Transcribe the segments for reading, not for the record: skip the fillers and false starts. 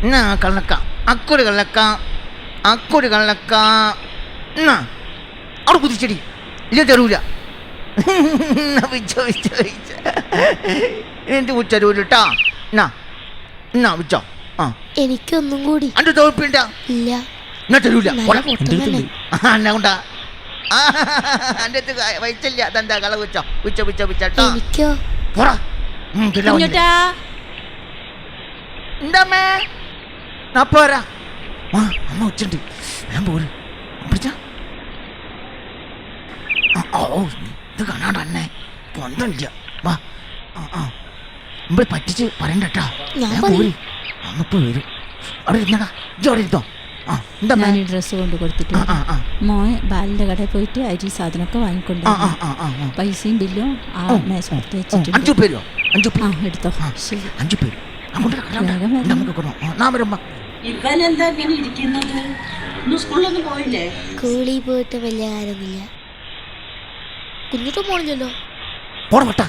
എന്നാ കള്ളക്ക അക്കൊരു കള്ളക്ക അക്കൊരു കള്ളക്ക എന്നാ അവിടെ കുതിച്ചടി ഇല്ല തരൂല എന്റെ ഉച്ചരൂല കേട്ടാ എന്നാ എന്നാ വിച്ചോ ആ എനിക്കൊന്നും കൂടി അന്റെ തോൽപ്പിണ്ട ഇല്ല എന്നാ തരൂല നല്ല എന്നാ കൊണ്ടാ എന്റെ അടുത്ത് വയറ്റില്ല അതെന്താ കള വിച്ചോ വിച്ചോ വിച്ചോ വിച്ചോ എനിക്കോ പോടാ കുഞ്ഞുട്ടാ എന്താമ്മേ പോരാ ആ അമ്മ ഉച്ചുണ്ട് ഞാൻ പോരും പിടിച്ച ഓ ഇത് കാണാണ്ട് തന്നെ പൊന്തല്ല വാ നമ്മൾ പറ്റിച്ച് പറയണ്ടട്ടാ ഞാൻ പോരി അമ്മപ്പോ വരും അവിടെ ഇരുന്നടാ ഇജ്ജ് അവിടെ ഇരുന്നോ ആ എന്താ ഞാൻ ഈ ഡ്രസ്സ് കൊണ്ട് കൊടുത്തിട്ട് മോൻ ബാലിന്റെ കടയിൽ പോയിട്ട് അരി സാധനമൊക്കെ വാങ്ങിക്കൊണ്ട് പൈസയും ബില്ലും ആ മേശപ്പുറത്ത് വെച്ചിട്ടുണ്ട്. 5 പേരോ 5 ആ എടുത്തോ. ശരി 5 പേര് ഇവനെന്താ ഇങ്ങനെ ഇരിക്കുന്നത്? ഇന്ന് സ്കൂളിലൊന്നും പോയില്ലേ? സ്കൂളിൽ പോയിട്ട് വലിയ കാര്യമൊന്നുമില്ല. കുഞ്ഞിട്ട് പോണില്ലല്ലോ. പോടാ,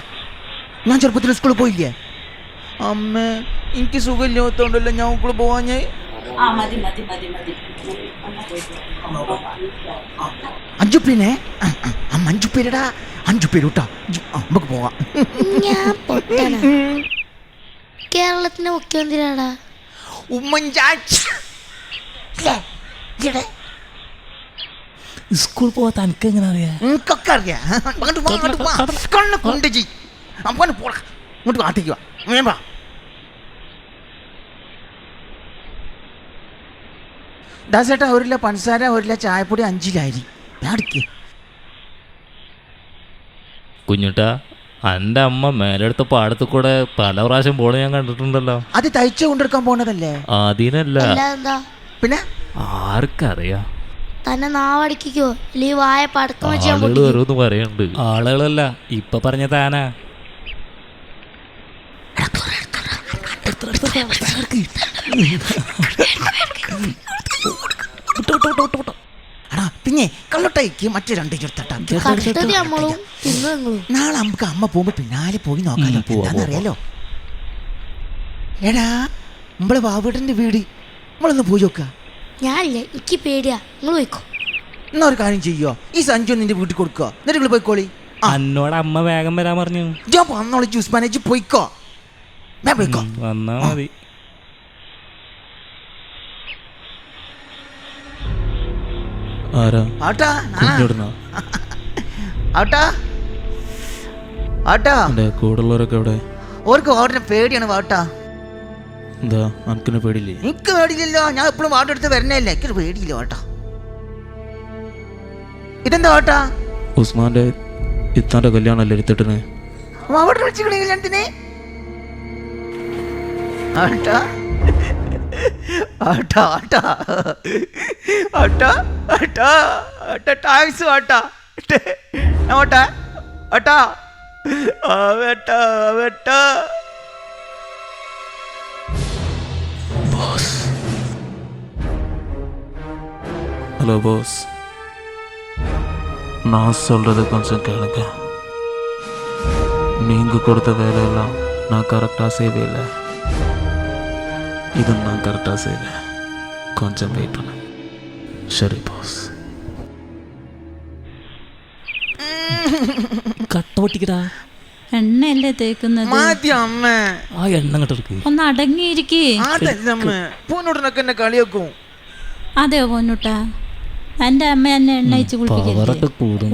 ഞാൻ ചെറുപ്പത്തിൽ സ്കൂളിൽ പോയില്ലേ? അമ്മ എനിക്ക് സുഖമില്ലാത്തോണ്ടല്ലോ ഞാൻ സ്കൂളിൽ പോവാഞ്ഞേ. മതി മതി മതി മതി 5 പേരെ 5 പേരടാ 5 പേര് കേട്ടോ. നമുക്ക് പോവാം. ഞാൻ പൊട്ടന. കേരളത്തിന്റെ മുഖ്യമന്ത്രിയാടാ ഉമ്മൻചാണ്ടി. സ്കൂൾ പോവാത്ത എനിക്ക് എങ്ങനെ അറിയാം? എനിക്കൊക്കെ അറിയാം. കണ്ണ് കൊണ്ട് ചെയ് അമ്മ പോടാ ഇങ്ങോട്ട് കാട്ടിക്ക് വാ. വേമ്പാ ദാസേട്ടാ 1 കിലോ പഞ്ചസാര 1 കിലോ ചായപ്പൊടി 5 കിലോ അരി അടുക്ക്. കുഞ്ഞുട്ടാ എൻ്റെ അമ്മ മേലെടുത്ത പാടത്ത് കൂടെ പല പ്രാവശ്യം പോണ ഞാൻ കണ്ടിട്ടുണ്ടല്ലോ. അത് തയ്ച്ചു കൊണ്ടെടുക്കാൻ പോണതല്ലേ? അതിനല്ല എന്താ പിന്നെ ആർക്കറിയാം. തന്നെ നാവടിക്കോ ഈ വായ പടക്കം ആളുകൾ ഓരോന്ന് പറയുന്നുണ്ട്. ആളുകളല്ല ഇപ്പൊ പറഞ്ഞ താനാ. പിന്നെ കള്ളൊട്ടയ്ക്ക് മറ്റു 2 ചെറുത്തട്ടാ. നാളെ നമുക്ക് അമ്മ പോകുമ്പോ പിന്നാലെ പോയി നോക്കാലോ. അറിയാലോ എടാ നമ്മളെ ബാബുട്ടന്റെ വീട് നമ്മളൊന്ന് പോയി നോക്ക. ഞാനില്ല, എനിക്ക് പേടിയാ. നിങ്ങൾ പോയിക്കോ. എന്നാ ഒരു കാര്യം ചെയ്യോ, ഈ സഞ്ജു നിന്റെ വീട്ടിൽ കൊടുക്കോ, എന്നിട്ട് നിങ്ങൾ പോയിക്കോളി. എന്നോട് അമ്മ വേഗം വരാൻ പറഞ്ഞു. ഞാൻ വന്നോളി ജ്യൂസ് മാനേജ് പോയിക്കോ. ഞാൻ പോയിക്കോ വന്നാ മതി. കൂടുള്ളവരൊക്കെ എവിടെ? ഓർക്ക് വാട്ടിനെ പേടിയാണ് വാട്ടാ. എന്താ അനക്കിനെ പേടിയില്ലേ? എനിക്ക് പേടിയില്ലല്ലോ, ഞാൻ എപ്പോഴും വാട്ട എടുത്ത് വരണല്ലേ. എനിക്ക് പേടിയില്ല വാട്ടാ. ഇതെന്താ വാട്ടാ? ഉസ്മാന്റെ ഇത്താന്റെ കല്യാണല്ലേ എടുത്തിട്ടിന്. അവിടെ വിളിച്ചിക്കണേ കല്യാണത്തിന്. ആട്ടാ ആട്ടാ ആട്ടാ ആട്ടാ ആട്ടാ ആട്ടാ ടാക്സ് ആട്ടാ ആട്ടാ ആട്ടാ ആവേട്ടാ ആവേട്ടാ. ஹலோ பாஸ், நான் சொல்கிறது கொஞ்சம் கேளுங்க. நீங்கள் கொடுத்த வேலையெல்லாம் நான் கரெக்டாக செய்வேல. இது நான் கரெக்டாக செய்வேன். கொஞ்சம் வெயிட் பண்ண. சரி பாஸ். കട്ട പൊട്ടിക്കടാ. എണ്ണയല്ലേ തേക്കുന്നത്? ആ എണ്ണ കിട്ടർക്ക് ഒന്ന് അടങ്ങിയിരിക്കേ. പൂനോട്ടനൊക്കെ എന്നെ കളിയാക്കും. അതെയോ പൊന്നുട്ടാ? എന്റെ അമ്മ എന്നെ എണ്ണ വെച്ച്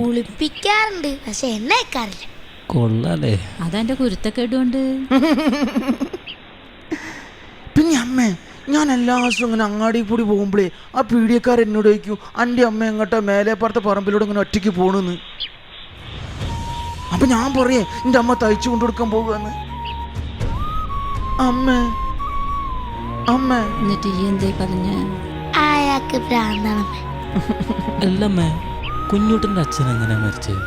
കുളിപ്പിക്കാറുണ്ട്, പക്ഷെ എണ്ണ വെക്കാറില്ല. കൊള്ളാലേ. അതെന്റെ കുരുത്തക്കേടുകൊണ്ട്. പിന്നെ അമ്മേ, ഞാൻ എല്ലാ ദിവസവും ഇങ്ങനെ അങ്ങാടി കൂടി പോകുമ്പോഴേ ആ പീഡിയക്കാർ എന്നോട് ചോദിക്കും, എൻ്റെ അമ്മ എങ്ങോട്ടാ മേലേപ്പുറത്തെ പറമ്പിലൂടെ ഇങ്ങനെ ഒറ്റയ്ക്ക് പോണെന്ന്. അപ്പൊ ഞാൻ പറയേ എൻ്റെ അമ്മ തയ്ച്ചു കൊണ്ടു കൊടുക്കാൻ പോകുകയെന്ന്. അമ്മ അമ്മ എന്നിട്ട് ഈ എന്തേ പറഞ്ഞ? അയാൾക്ക് ഭ്രാന്താണ്. അല്ലമ്മേ, കുഞ്ഞൂട്ടൻ്റെ അച്ഛൻ എങ്ങനെയാ മരിച്ചത്?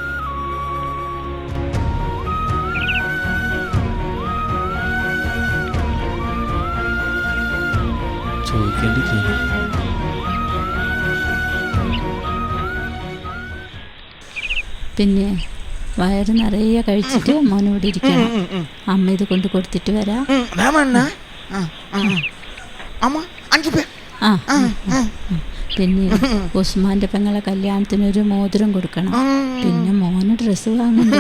ചോദിക്കേണ്ടില്ല. പിന്നെ വയറ് നിറയെ കഴിച്ചിട്ട് മോനോട് ഇരിക്കണം. അമ്മ ഇത് കൊണ്ട് കൊടുത്തിട്ട് വരാം. അമ്മ 5 രൂപ. ആ പിന്നെ ഉസ്മാന്റെ പെങ്ങളെ കല്യാണത്തിന് ഒരു മോതിരം കൊടുക്കണം. പിന്നെ മോന് ഡ്രസ്സ് വാങ്ങണ്ടേ.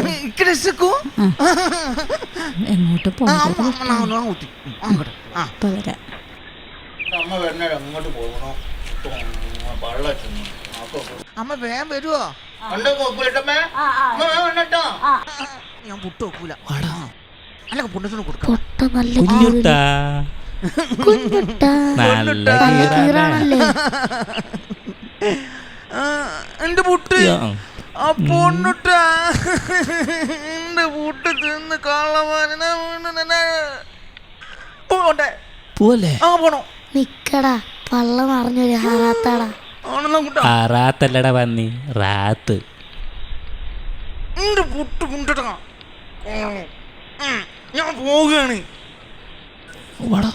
എങ്ങോട്ട് പോകാം. ഇപ്പൊ വരാം. അമ്മ വേഗം വരുവോ? ഞാൻ പുട്ട് വെക്കൂല. അല്ല പുട്ടത്തിന് കൊടുക്കാം. പൊട്ട നല്ല കുഞ്ഞുട്ടാ കുഞ്ഞുട്ടാ. നല്ല കീറാണല്ലേ. എന്റെ പുട്ട് ആ പൊണ്ണുട്ടാ. എന്റെ പുട്ട് തിന്ന് കള്ളമാനെ പോവല്ലേ? ആ പോണോ? നിക്കടാ, പള്ള നിറഞ്ഞൊരു ഹാറാത്താടാ. റാത്തല്ലട പന്നി, റാത്ത്. എന്റെ പുട്ട് കൊണ്ടിട്ടാ ഞാൻ പോവുകയാണ്. വാടാ.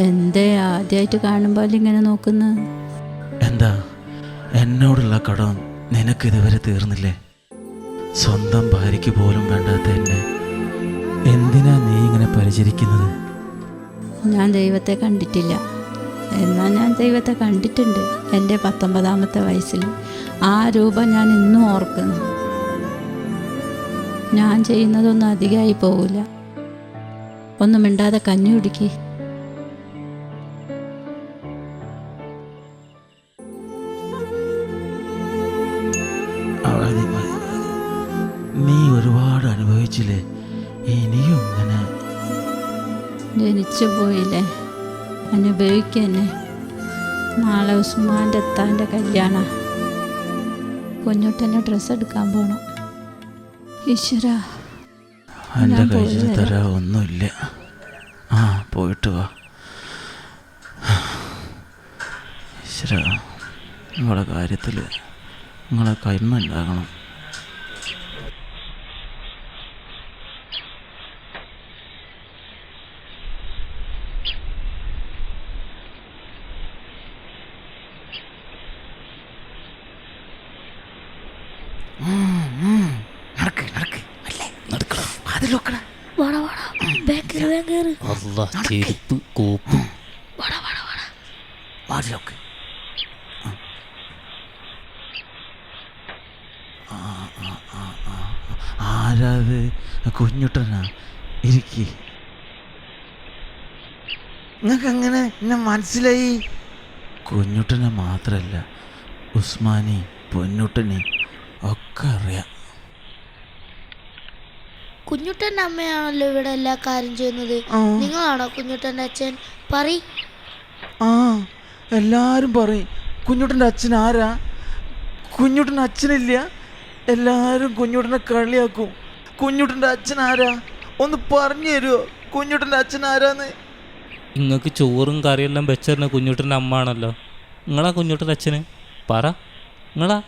എന്തേ ആദ്യമായിട്ട് കാണുമ്പോൾ ഇങ്ങനെ നോക്കുന്നത്? എന്താ എന്നോടുള്ള കടം നിനക്ക് ഇതുവരെ തീർന്നില്ലേ? സ്വന്തം ഭാര്യയ്ക്ക് പോലും വേണ്ടാത്ത എന്നെ എന്തിനാ നീ ഇങ്ങനെ പരിചരിക്കുന്നത്? ഞാൻ ദൈവത്തെ കണ്ടിട്ടില്ല. എന്നാൽ ഞാൻ ദൈവത്തെ കണ്ടിട്ടുണ്ട്. എൻ്റെ 19ാമത്തെ വയസ്സിൽ ആ രൂപം ഞാൻ ഇന്നും ഓർക്കുന്നു. ഞാൻ ചെയ്യുന്നതൊന്നും അധികമായി പോവില്ല. ഒന്നും മിണ്ടാതെ കഞ്ഞി കുടിക്ക്. നീ ഒരുപാട് അനുഭവിച്ചില്ലേ, ഇനിയും ഇങ്ങനെ ജനിച്ചു പോയില്ലേ, അനുഭവിക്കന്നെ. നാളെ ഉസ്മാൻ്റെ എത്താൻ്റെ കല്യാണ. കുഞ്ഞുട്ടൻ്റെ ഡ്രസ്സ് എടുക്കാൻ പോകണം. ഈശ്വര, എൻ്റെ കയ്യിൽ തരാ ഒന്നുമില്ല. ആ പോയിട്ട് വാ. ഈശ്വര, നിങ്ങളുടെ കാര്യത്തിൽ നിങ്ങളെ കൈമ ഉണ്ടാകണം. നടക്ക് നടക്ക് അല്ലേ നടക്കടാ. അതിൽ നോക്കടാ. വാടാ വാടാ, ബേക്കറി വേഗേറ്. അല്ലാ, ചെരുപ്പ് കോപ്പ്. വാടാ വാടാ വാടാ. വാതിലൊക്കെ ആരാത്? കുഞ്ഞുട്ടനാ? ഇരിക്കി. നിങ്ങൾക്ക് എങ്ങനെ എന്നെ മനസ്സിലായി? കുഞ്ഞുട്ടനെ മാത്രല്ല, ഉസ്മാനി പൊന്നുട്ടനെ ഒക്കെ അറിയാം. കുഞ്ഞുട്ടൻ്റെ അമ്മയാണല്ലോ ഇവിടെ എല്ലാ കാര്യം ചെയ്യുന്നത്. നിങ്ങളാണോ കുഞ്ഞുട്ടൻ്റെ അച്ഛൻ? പറ. ആ എല്ലാരും പറയും കുഞ്ഞുട്ടൻ്റെ അച്ഛൻ ആരാ? കുഞ്ഞുട്ടൻ്റെ അച്ഛനില്ല. എല്ലാരും കുഞ്ഞുട്ടനെ കളിയാക്കും. കുഞ്ഞുട്ടൻ്റെ അച്ഛൻ ആരാ? ഒന്ന് പറഞ്ഞു തരുമോ കുഞ്ഞുട്ടൻ്റെ അച്ഛൻ ആരാന്ന്? നിങ്ങൾക്ക് ചോറും കറിയെല്ലാം വെച്ചറിഞ്ഞ കുഞ്ഞുട്ടൻ്റെ അമ്മ ആണല്ലോ. നിങ്ങളാ കുഞ്ഞുട്ടൻ്റെ അച്ഛന്? പറ, നിങ്ങളാ?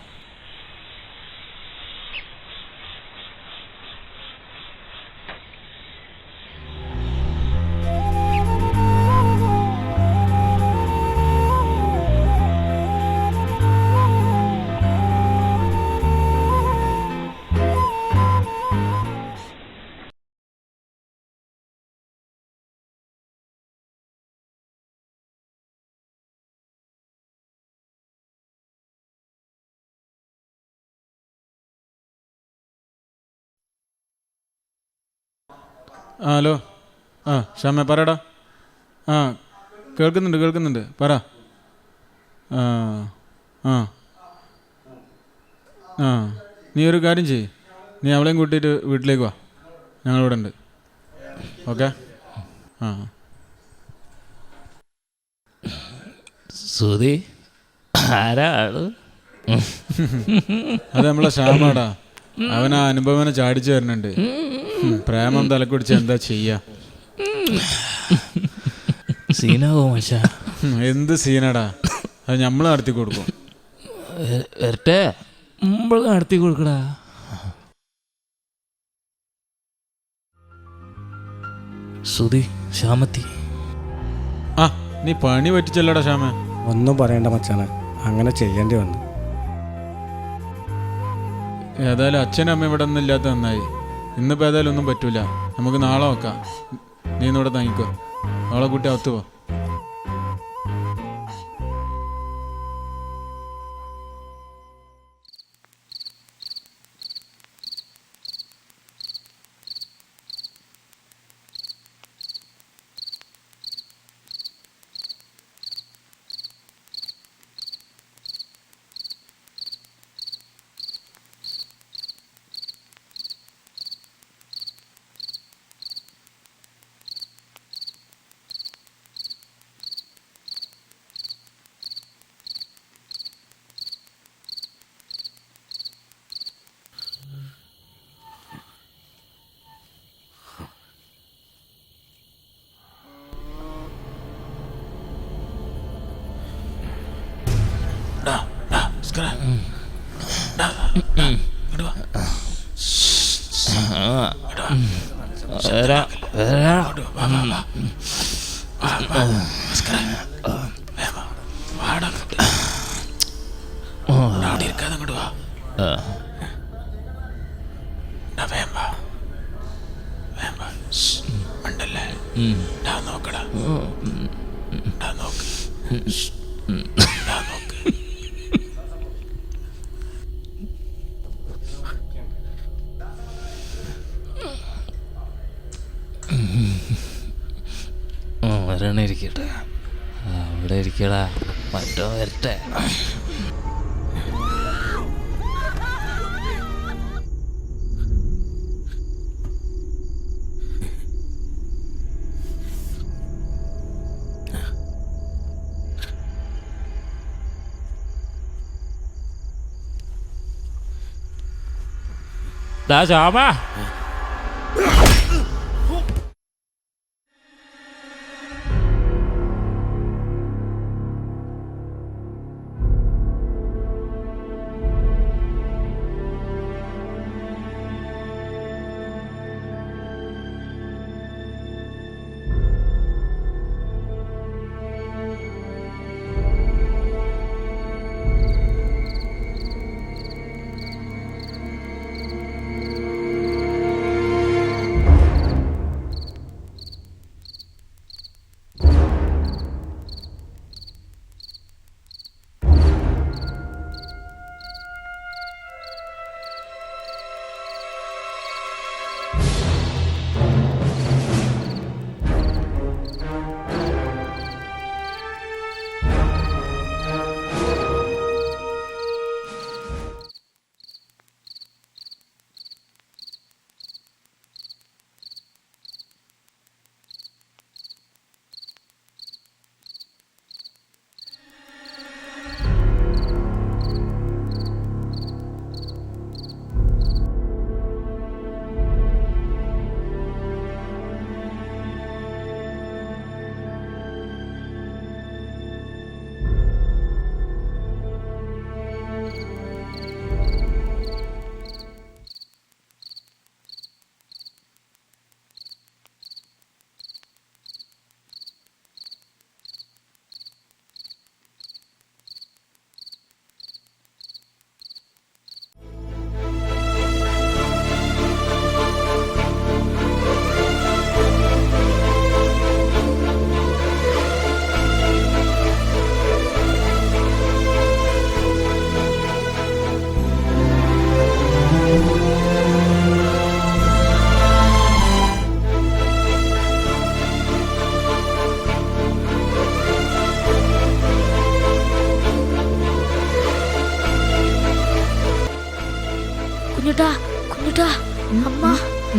ആ ഹലോ. ആ ഷാമേ പറയടാ. ആ കേൾക്കുന്നുണ്ട് പറ. ആ ആ ആ നീ ഒരു കാര്യം ചെയ്യ്, നീ അവളെയും കൂട്ടിയിട്ട് വീട്ടിലേക്ക് വാ, ഞങ്ങളിവിടെ ഉണ്ട്. ഓക്കെ. ആ സുധി ആരാള്? അത് നമ്മളെ ശ്യാമാടാ. അവൻ ആ അനുഭവനെ ചാടിച്ചു തരുന്നുണ്ട്. പ്രേമം തലക്കുടിച്ച് എന്താ ചെയ്യാ? സീനാവോ മച്ചാ? എന്ത് സീനാടാ, അത് നമ്മൾ നടത്തി കൊടുക്കും. വരട്ടെ, നമ്മൾ നടത്തി കൊടുക്കടാ. സുധി ശ്യാമത്തി. ആ നീ പണി പറ്റിച്ചല്ലടാ ശ്യാമ. ഒന്നും പറയണ്ട മച്ചാനെ, അങ്ങനെ ചെയ്യേണ്ടി വന്നു. ഏതായാലും അച്ഛനും അമ്മയും ഇവിടെ ഒന്നും ഇല്ലാത്ത നന്നായി. ഇന്നിപ്പോൾ ഏതായാലും ഒന്നും പറ്റൂല, നമുക്ക് നാളെ നോക്കാം. നീ ഇന്നിവിടെ തങ്ങിക്കോ, നാളെ കൂട്ടി അകത്ത് പോ. നോക്കടാ. വരണ ഇരിക്കട്ടെ, അവിടെ ഇരിക്കടാ, മറ്റോ വരട്ടെ. ശ്യാമ,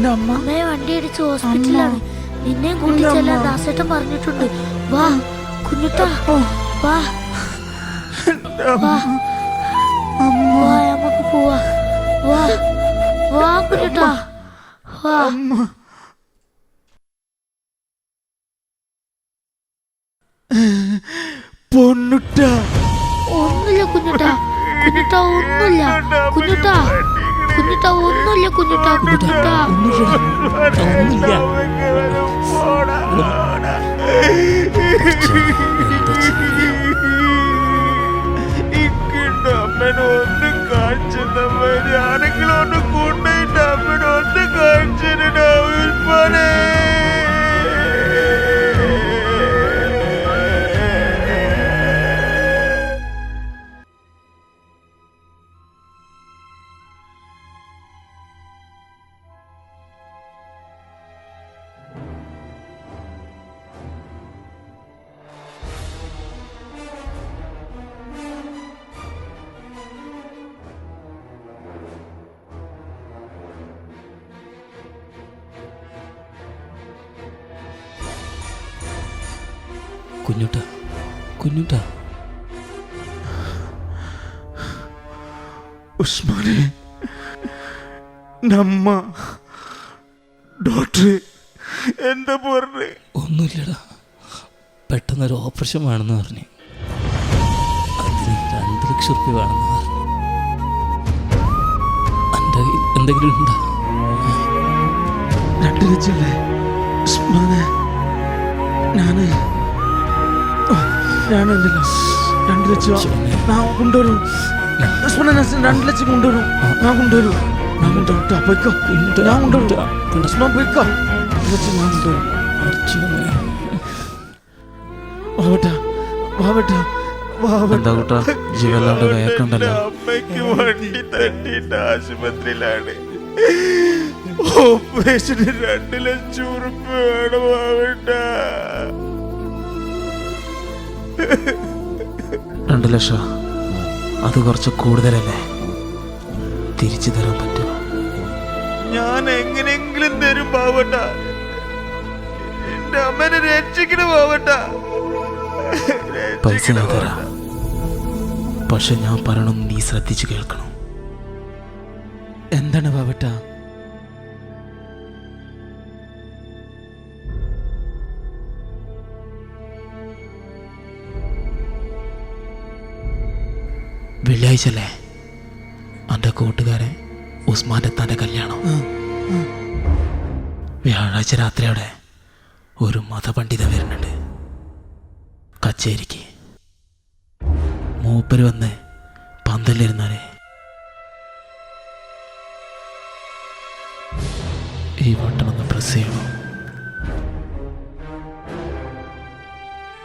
എൻ്റെ അമ്മ അമ്മയെ വണ്ടി ഇടിച്ച് ഹോസ്പിറ്റലാണ്. നിന്നെയും കൂട്ടി ചെല്ലാൻ ദാസേട്ടൻ പറഞ്ഞിട്ടുണ്ട്. വാ കുഞ്ഞുട്ടാ, വാ വാ വാ, നമുക്ക് പോവാ. വാ വാ കുഞ്ഞുട്ടാ, വാ. പൊന്നുട്ട ഒന്നുമില്ല കുഞ്ഞുട്ടാ, കുഞ്ഞുട്ടാ ഒന്നുമില്ല കുഞ്ഞുട്ടാ, കുഞ്ഞുട്ടാ ഒന്നുമില്ല കുഞ്ഞുട്ടാ, കുഞ്ഞുട്ടാ. ഒന്നുമില്ല. അമ്മനൊന്ന് കാണിച്ചെന്നമ്മ ആരെങ്കിലും ഒന്ന് കൊണ്ടുപോയിട്ട് അമ്മനൊന്ന് കാണിച്ചിട്ടുണ്ടാവുമ്പോഴേ. കുഞ്ഞുട്ട, കുഞ്ഞുട്ട. ഉസ്മാനെ, നമ്മ ഡോക്ടർ എന്താ പറഞ്ഞേ? ഒന്നുമില്ലടാ, പെട്ടെന്നൊരു ഓപ്പറേഷൻ വേണമെന്ന് പറഞ്ഞു. അതിന് 2 ലക്ഷം റുപ്യ വേണമെന്ന് പറഞ്ഞു. എൻ്റെ കയ്യിൽ എന്തെങ്കിലും ഉണ്ടോ? 2 ലക്ഷല്ലേ ഉസ്മാനെ? ഞാനുണ്ടല്ലോ 2 ലക്ഷം ഞാൻ കൊണ്ടുവരും. ഉസ്മാനെ 2 ലക്ഷം കൊണ്ടുവരും. ഞാൻ കൊണ്ടുവരും. പോയിക്കോ, ഞാൻ കൊണ്ടുവരും. ഉസ്മാൻ പോയിക്കോ, 2 ലക്ഷം ഞാൻ കൊണ്ടുവരും. എന്താ കൂട്ടാ ജീവല്ലാണ്ട് വേക്കുണ്ടല്ലോ. അമ്മയ്ക്ക് വണ്ടി തട്ടിയിട്ട് ആശുപത്രിയിലാണ്. ഓപ്പറേഷന് 2 ലക്ഷം റുപ്യ വേണം. ആവട്ട 2 ലക്ഷം അത് കുറച്ച് കൂടുതലല്ലേ? തിരിച്ചു തരാൻ പറ്റുമോ? ഞാൻ എങ്ങനെയെങ്കിലും തരും പാവട്ട. എന്റെ അമ്മനെ രക്ഷിക്കണം പാവട്ട. പൈസ ഞാൻ തരാം, പക്ഷെ ഞാൻ പറയണം, നീ ശ്രദ്ധിച്ചു കേൾക്കണം. എന്താണ് പാവട്ട? വെള്ളിയാഴ്ചല്ലേ എൻ്റെ കൂട്ടുകാരൻ ഉസ്മാൻ്റെ തൻ്റെ കല്യാണം. വ്യാഴാഴ്ച രാത്രിയോടെ ഒരു മതപണ്ഡിതൻ വരുന്നുണ്ട് കച്ചേരിക്ക്. മൂപ്പര് വന്ന് പന്തലിരുന്നാലേ ഈ ബട്ടൺ ഒന്ന് പ്രസ് ചെയ്യണം.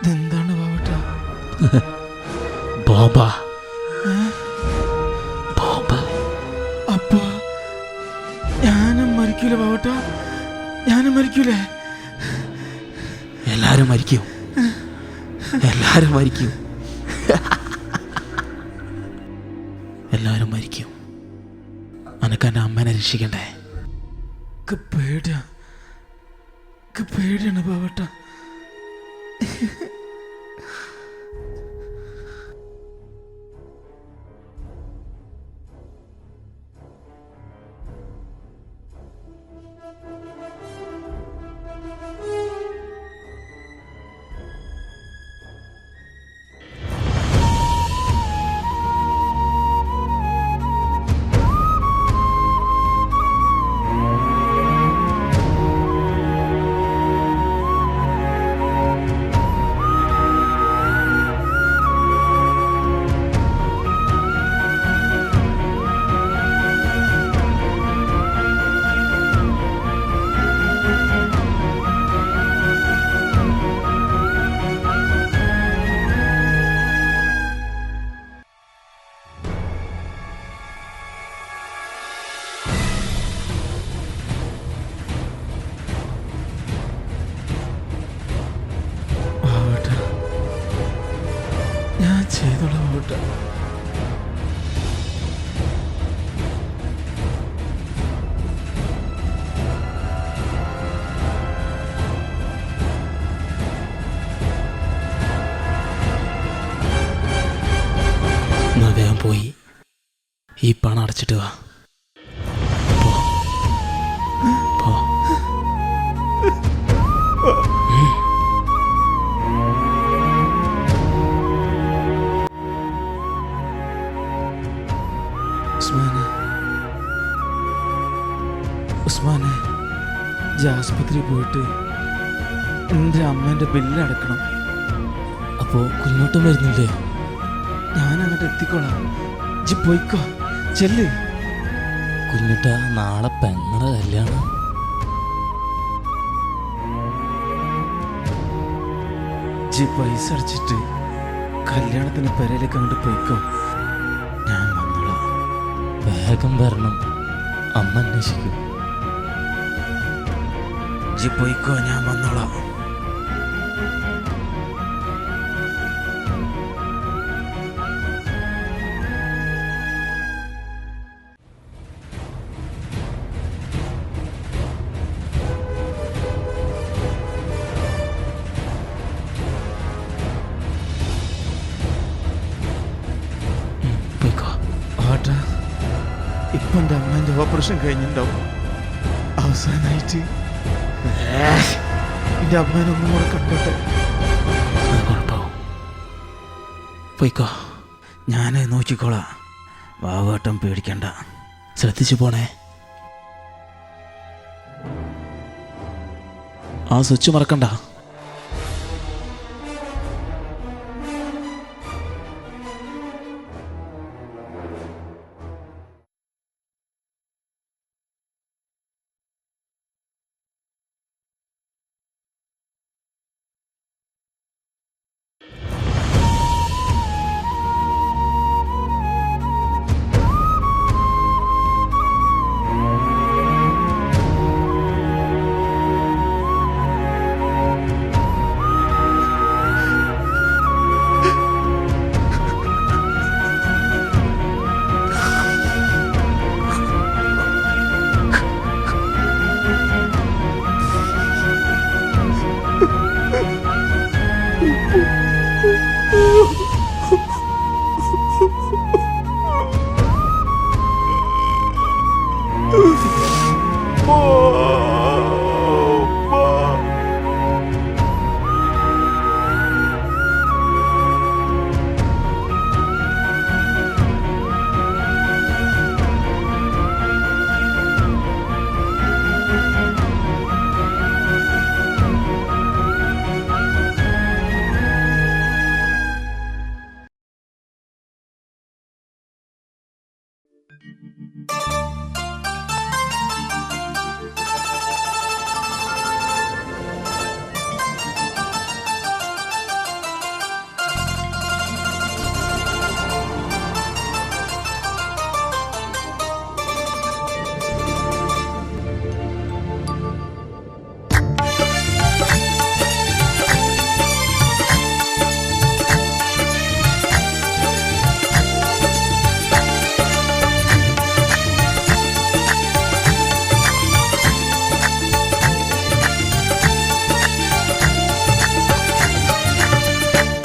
ഇതെന്താണ് പാവട്ട? ബോംബാ, ബോംബ്. അപ്പൊ ഞാനും മരിക്കൂലേ പാവട്ട? ഞാനും മരിക്കൂലേ? എല്ലാരും മരിക്കും, എല്ലാരും മരിക്കും, എല്ലാരും മരിക്കും. അനക്ക് എൻ്റെ അമ്മേനെ രക്ഷിക്കണ്ടേ? പേടിയാണ് പാവട്ട. ചെയ്തോളാം പാവട്ട. പോയി. ഈ പണം അടച്ചിട്ട് വാ. പോ. പോ. ഉസ്മാനെ, ആസ്പത്രി പോയിട്ട് എൻ്റെ അമ്മേൻ്റെ ബില്ല് അടക്കണം. അപ്പോൾ കുഞ്ഞോട്ടം വരുന്നില്ലേ? ഞാൻ അങ്ങോട്ട് എത്തിക്കോളാം. ഇജ്ജ് പോയിക്കോ, ചെല്ല്. കുഞ്ഞുട്ട, നാളെ പെങ്ങളുടെ കല്യാണം. ഇജ്ജ് പൈസ അടച്ചിട്ട് കല്യാണത്തിന് പെരയിലേക്ക് അങ്ങോട്ട് പോയിക്കോ, ഞാൻ വന്നോളാം. വേഗം വരണം, അമ്മ അന്വേഷിക്കും. ഇജ്ജ് പോയിക്കോ, ഞാൻ വന്നോളാം. പോയിക്കോ. ആട്ടാ, ഇപ്പം എൻ്റെ അമ്മേൻ്റെ ഓപ്പറേഷൻ കഴിഞ്ഞിട്ടുണ്ടാവും. അവസാനമായിട്ട് എൻ്റെ അമ്മേനെ ഒന്നും കൂടെ കണ്ടോട്ടെ. കുഴപ്പമാവും. പോയിക്കോ. ഞാൻ നോക്കിക്കോളാം. വാവാട്ടം പേടിക്കണ്ട. ശ്രദ്ധിച്ചു പോണേ. ആ സ്വിച്ച് മറക്കണ്ട.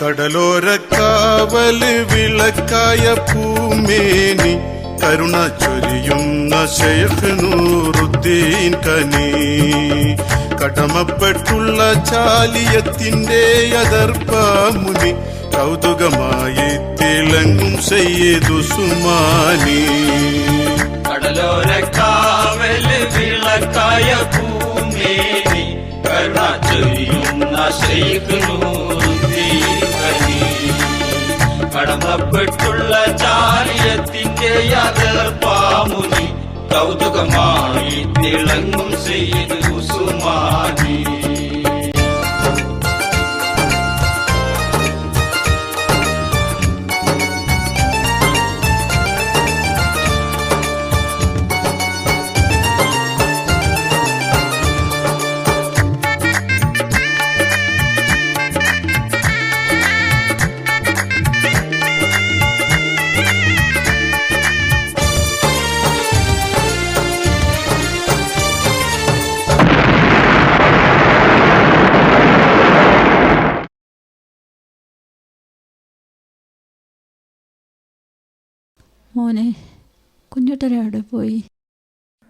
കടലോരക്കാവല് വിളക്കായ പൂമേനി കരുണ ചൊരിയുന്ന ശൈഖ് നൂറുദ്ദീൻ കനി കടമപ്പെട്ടുള്ള ചാലിയത്തിന്റെ യദർപ്പാമുനി കൗതുകമായി തിളങ്ങും സയ്യിദ് ഉസ്മാനി കടലോരക്കാവല് വിളക്കായ പൂമേനി കരുണ ചൊരിയുന്ന ശൈഖ് കടമപ്പെട്ടുള്ള ചാലിയത്തിന്റെ യദർപ്പാമുനി കൗതുകമായി തിളങ്ങും സയ്യിദ് ഉസ്മാനി മോനെ കുഞ്ഞുട്ടൻ എവിടെ പോയി?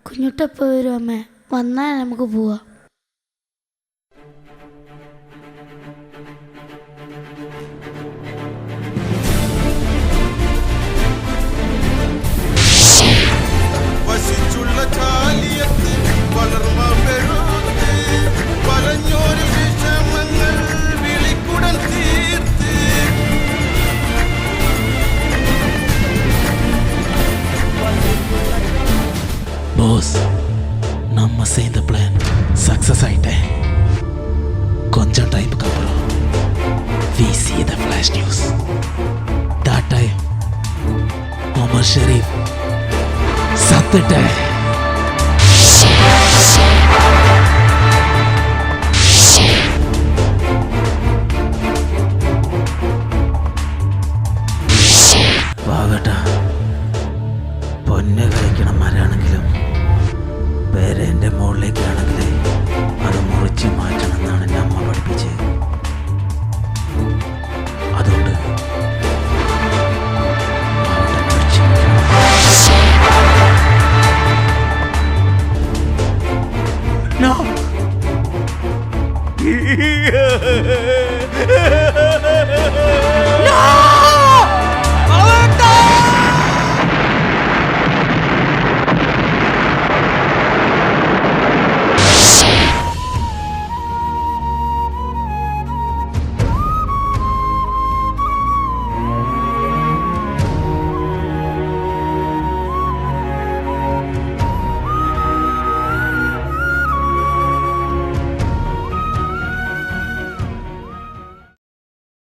കുഞ്ഞുട്ടപ്പോ വരും അമ്മേ, വന്നാൽ നമുക്ക് പോവാം. വസിച്ചുള്ള ചാലിയത്ത് വളർമ പെഴുത്ത് വലഞ്ഞോരിൽ വിഷമങ്ങൾ വിളിക്കുടൻ തീർത്ത് ബോസ്, நம்ம செய்த பிளான் சக்சஸ் ஆயிட்டேன். கொஞ்சம் டைமுக்கு அப்புறம் we see the flash news. that time Omar Sharif சத்துட்டேன். വാകട്ടാ, പൊന്ന് കഴിക്കണം മരാണെങ്കിലും പേര് എൻ്റെ മുകളിലേക്കാണെങ്കിൽ അത് മുറിച്ച് മാറ്റണം എന്നാണ് എൻ്റെ അമ്മ പഠിപ്പിച്ചത്. അതുകൊണ്ട് അവിടെ മുറിച്ച് No! No!